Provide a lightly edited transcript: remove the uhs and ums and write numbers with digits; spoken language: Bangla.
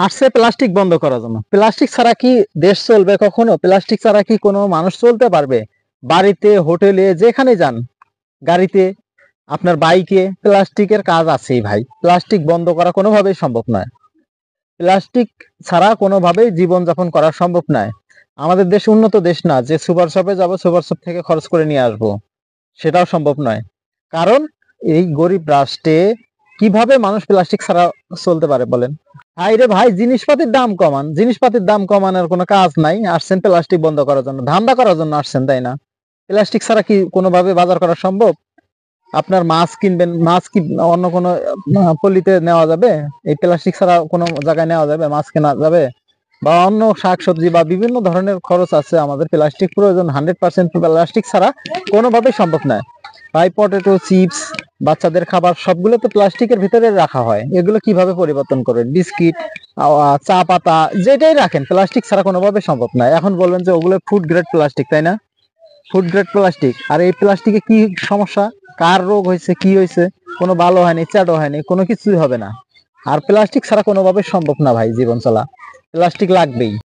আসছে প্লাস্টিক বন্ধ করার জন্য। প্লাস্টিক ছাড়া কি দেশ চলবে কখনো? প্লাস্টিক ছাড়া কি কোনো মানুষ চলতে পারবে? বাড়িতে, হোটেলে, যেখানে যান, গাড়িতে, আপনার বাইকে প্লাস্টিকের কাজ আছেই ভাই। প্লাস্টিক বন্ধ করা কোনোভাবেই সম্ভব নয়। প্লাস্টিক ছাড়া কোনোভাবেই জীবনযাপন করা সম্ভব নয়। আমাদের দেশ উন্নত দেশ না যে সুপার শপে যাবো, সুপার শপ থেকে খরচ করে নিয়ে আসবো, সেটাও সম্ভব নয়। কারণ এই গরিব রাষ্ট্রে কিভাবে মানুষ প্লাস্টিক ছাড়া চলতে পারে বলেন? ভাই রে ভাই, জিনিসপাতির দাম কমান। জিনিসপাতির দাম কমানোর কোনো কাজ নাই, আসছেন প্লাস্টিক বন্ধ করার জন্য, ধান্দা করার জন্য আসছেন, তাই না? প্লাস্টিক ছাড়া কি কোনোভাবে বাজার করা সম্ভব? আপনার মাছ কিনবেন, মাছ কি অন্য কোনো পল্লীতে নেওয়া যাবে? এই প্লাস্টিক ছাড়া কোনো জায়গায় নেওয়া যাবে? মাছ কেনা যাবে? বা অন্য শাকসবজি বা বিভিন্ন ধরনের খরচ আছে, আমাদের প্লাস্টিক প্রয়োজন। 100% প্লাস্টিক ছাড়া কোনোভাবেই সম্ভব নয় ভাই। পটেটো চিপস, বাচ্চাদের খাবার সবগুলো তো প্লাস্টিকের ভিতরে রাখা হয়। এগুলো কিভাবে পরিবর্তন করবেন? বিস্কিট, চা পাতা, যেটাই রাখেন প্লাস্টিক ছাড়া কোনোভাবে সম্ভব নয়। এখন বলবেন যে ওগুলো ফুড গ্রেড প্লাস্টিক, তাই না? Food grade plastic. আর এই প্লাস্টিকে কি সমস্যা? কার রোগ হয়েছে, কি হয়েছে? কোনো ভালো হয়নি, চ্যাটো হয়নি, কোনো কিছুই হবে না। আর প্লাস্টিক ছাড়া কোনোভাবে সম্ভব না ভাই জীবন চলা। প্লাস্টিক লাগবেই।